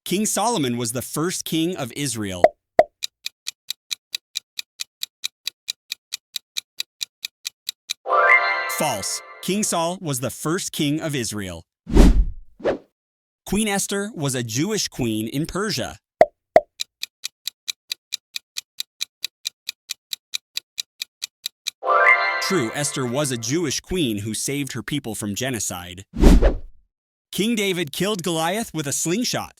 King Solomon was the first king of Israel. False. King Saul was the first king of Israel. Queen Esther was a Jewish queen in Persia. True, Esther was a Jewish queen who saved her people from genocide. King David killed Goliath with a slingshot.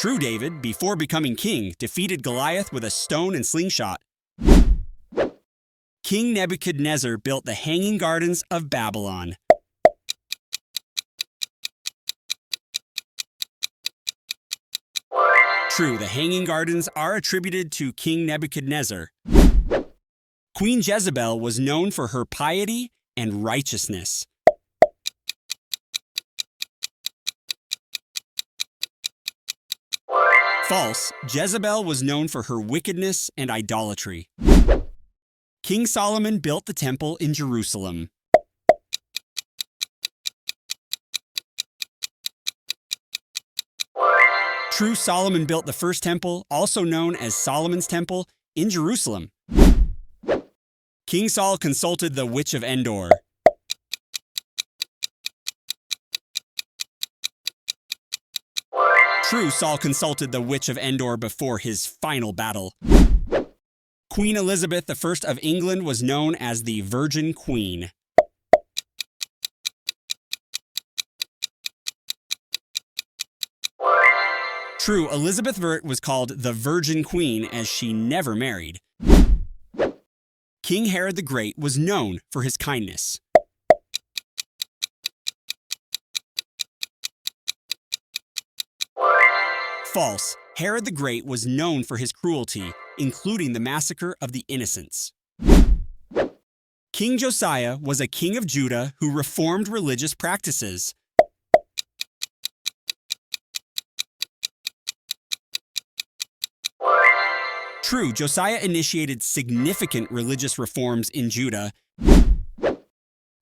True, David, before becoming king, defeated Goliath with a stone and slingshot. King Nebuchadnezzar built the Hanging Gardens of Babylon. True, the Hanging Gardens are attributed to King Nebuchadnezzar. Queen Jezebel was known for her piety and righteousness. False. Jezebel was known for her wickedness and idolatry. King Solomon built the temple in Jerusalem. True, Solomon built the first temple, also known as Solomon's Temple, in Jerusalem. King Saul consulted the Witch of Endor. True, Saul consulted the Witch of Endor before his final battle. Queen Elizabeth I of England was known as the Virgin Queen. True, Elizabeth Wirt was called the Virgin Queen as she never married. King Herod the Great was known for his kindness. False. Herod the Great was known for his cruelty, including the massacre of the innocents. King Josiah was a king of Judah who reformed religious practices. True, Josiah initiated significant religious reforms in Judah.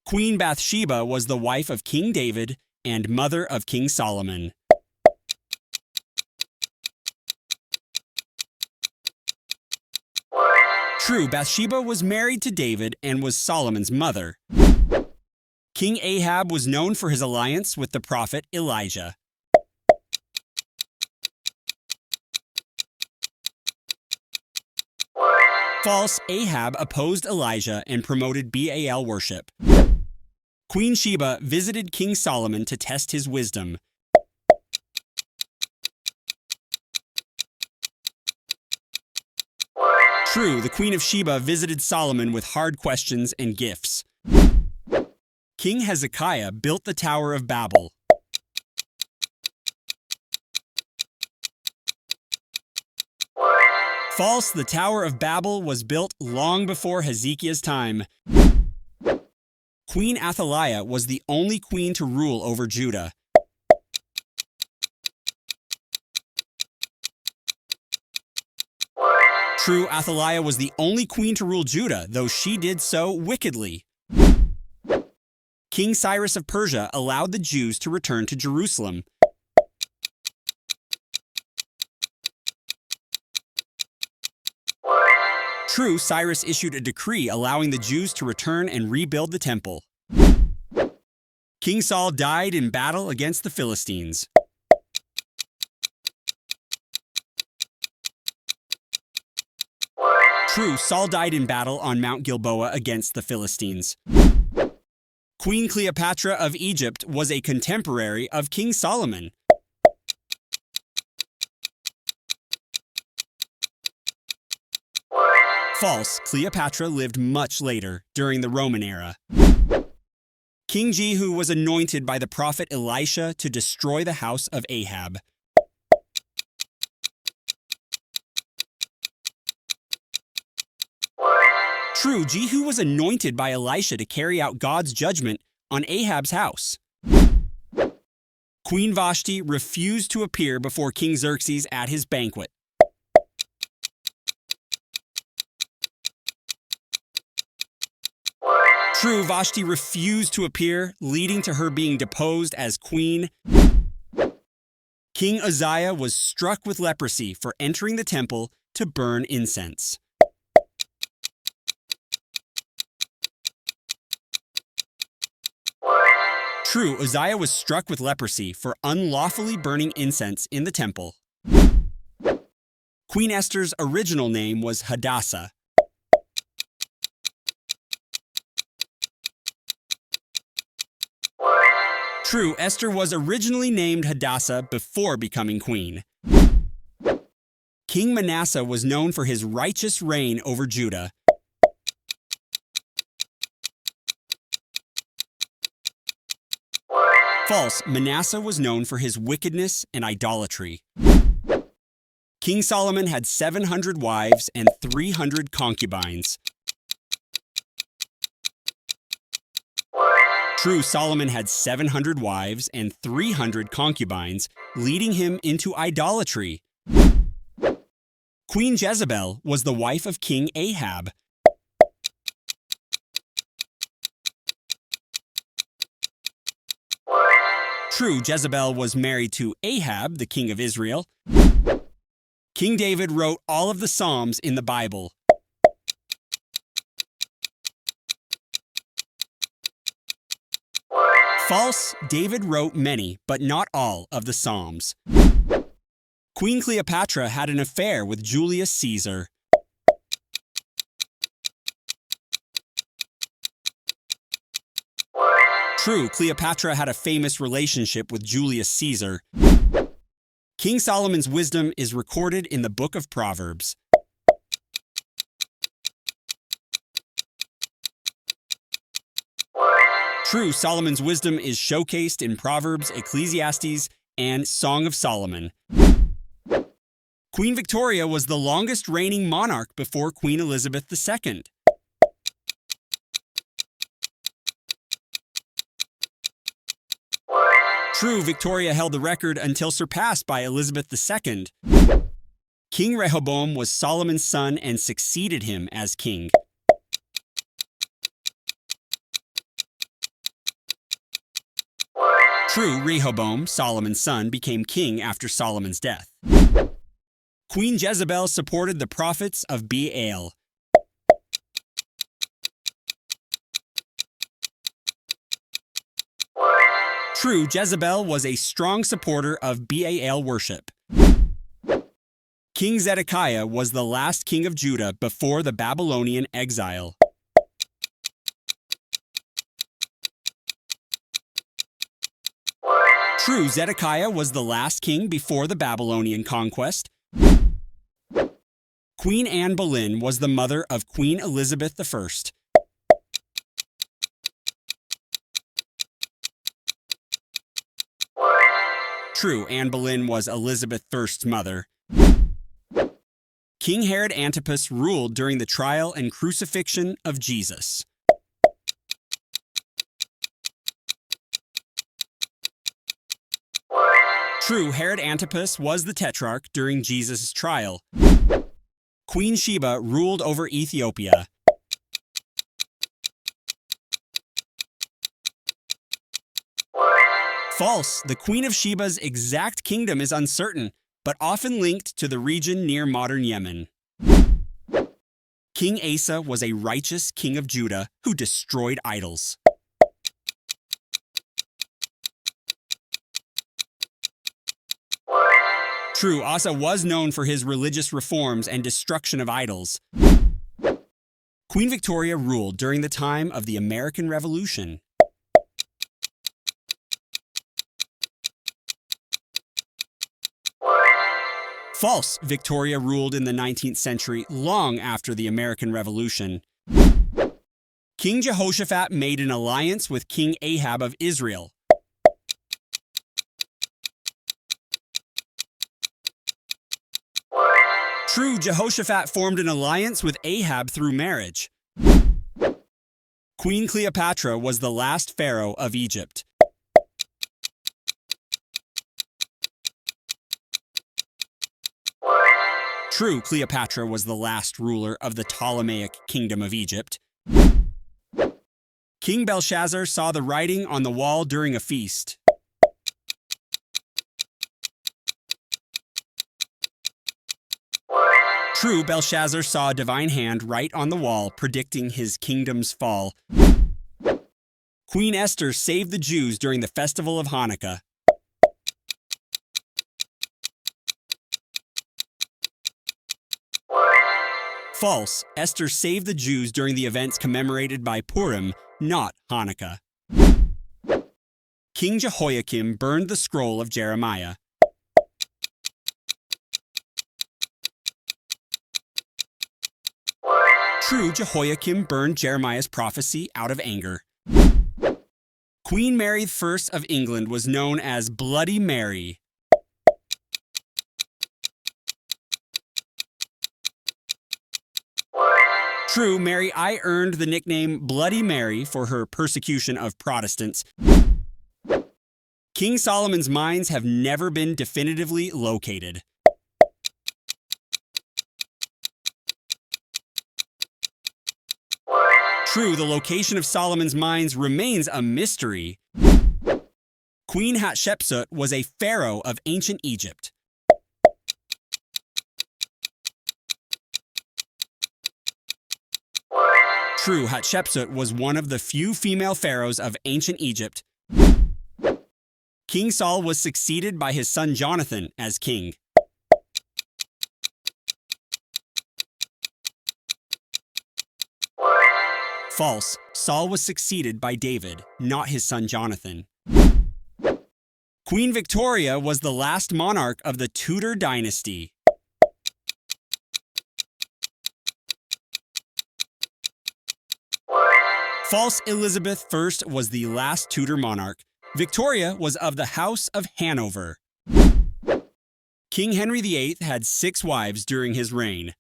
Queen Bathsheba was the wife of King David and mother of King Solomon. True, Bathsheba was married to David and was Solomon's mother. King Ahab was known for his alliance with the prophet Elijah. False. Ahab opposed Elijah and promoted Baal worship. Queen Sheba visited King Solomon to test his wisdom. True, the Queen of Sheba visited Solomon with hard questions and gifts. King Hezekiah built the Tower of Babel. False, the Tower of Babel was built long before Hezekiah's time. Queen Athaliah was the only queen to rule over Judah. True, Athaliah was the only queen to rule Judah, though she did so wickedly. King Cyrus of Persia allowed the Jews to return to Jerusalem. True, Cyrus issued a decree allowing the Jews to return and rebuild the temple. King Saul died in battle against the Philistines. True, Saul died in battle on Mount Gilboa against the Philistines. Queen Cleopatra of Egypt was a contemporary of King Solomon. False. Cleopatra lived much later, during the Roman era. King Jehu was anointed by the prophet Elisha to destroy the house of Ahab. True, Jehu was anointed by Elisha to carry out God's judgment on Ahab's house. Queen Vashti refused to appear before King Xerxes at his banquet. True, Vashti refused to appear, leading to her being deposed as queen. King Uzziah was struck with leprosy for entering the temple to burn incense. True, Uzziah was struck with leprosy for unlawfully burning incense in the temple. Queen Esther's original name was Hadassah. True, Esther was originally named Hadassah before becoming queen. King Manasseh was known for his righteous reign over Judah. False, Manasseh was known for his wickedness and idolatry. King Solomon had 700 wives and 300 concubines. True, Solomon had 700 wives and 300 concubines, leading him into idolatry. Queen Jezebel was the wife of King Ahab. True, Jezebel was married to Ahab, the king of Israel. King David wrote all of the Psalms in the Bible. False, David wrote many, but not all, of the Psalms. Queen Cleopatra had an affair with Julius Caesar. True, Cleopatra had a famous relationship with Julius Caesar. King Solomon's wisdom is recorded in the book of Proverbs. True, Solomon's wisdom is showcased in Proverbs, Ecclesiastes, and Song of Solomon. Queen Victoria was the longest reigning monarch before Queen Elizabeth II. True, Victoria held the record until surpassed by Elizabeth II. King Rehoboam was Solomon's son and succeeded him as king. True, Rehoboam, Solomon's son, became king after Solomon's death. Queen Jezebel supported the prophets of Baal. True, Jezebel was a strong supporter of Baal worship. King Zedekiah was the last king of Judah before the Babylonian exile. True, Zedekiah was the last king before the Babylonian conquest. Queen Anne Boleyn was the mother of Queen Elizabeth I. True, Anne Boleyn was Elizabeth I's mother. King Herod Antipas ruled during the trial and crucifixion of Jesus. True, Herod Antipas was the tetrarch during Jesus' trial. Queen Sheba ruled over Ethiopia. False, the Queen of Sheba's exact kingdom is uncertain, but often linked to the region near modern Yemen. King Asa was a righteous king of Judah who destroyed idols. True, Asa was known for his religious reforms and destruction of idols. Queen Victoria ruled during the time of the American Revolution. False, Victoria ruled in the 19th century, long after the American Revolution. King Jehoshaphat made an alliance with King Ahab of Israel. True, Jehoshaphat formed an alliance with Ahab through marriage. Queen Cleopatra was the last pharaoh of Egypt. True, Cleopatra was the last ruler of the Ptolemaic Kingdom of Egypt. King Belshazzar saw the writing on the wall during a feast. True, Belshazzar saw a divine hand write on the wall predicting his kingdom's fall. Queen Esther saved the Jews during the festival of Hanukkah. False, Esther saved the Jews during the events commemorated by Purim, not Hanukkah. King Jehoiakim burned the scroll of Jeremiah. True, Jehoiakim burned Jeremiah's prophecy out of anger. Queen Mary I of England was known as Bloody Mary. True, Mary I earned the nickname Bloody Mary for her persecution of Protestants. King Solomon's mines have never been definitively located. True, the location of Solomon's mines remains a mystery. Queen Hatshepsut was a pharaoh of ancient Egypt. True, Hatshepsut was one of the few female pharaohs of ancient Egypt. King Saul was succeeded by his son Jonathan as king. False, Saul was succeeded by David, not his son Jonathan. Queen Victoria was the last monarch of the Tudor dynasty. False, Elizabeth I was the last Tudor monarch. Victoria was of the House of Hanover. King Henry VIII had 6 wives during his reign.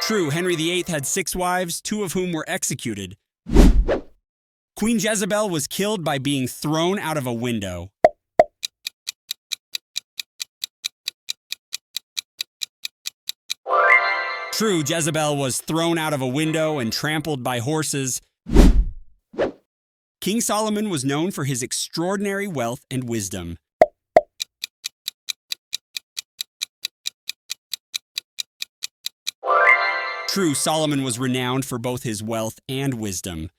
True, Henry VIII had 6 wives, 2 of whom were executed. Queen Jezebel was killed by being thrown out of a window. True, Jezebel was thrown out of a window and trampled by horses. King Solomon was known for his extraordinary wealth and wisdom. True, Solomon was renowned for both his wealth and wisdom.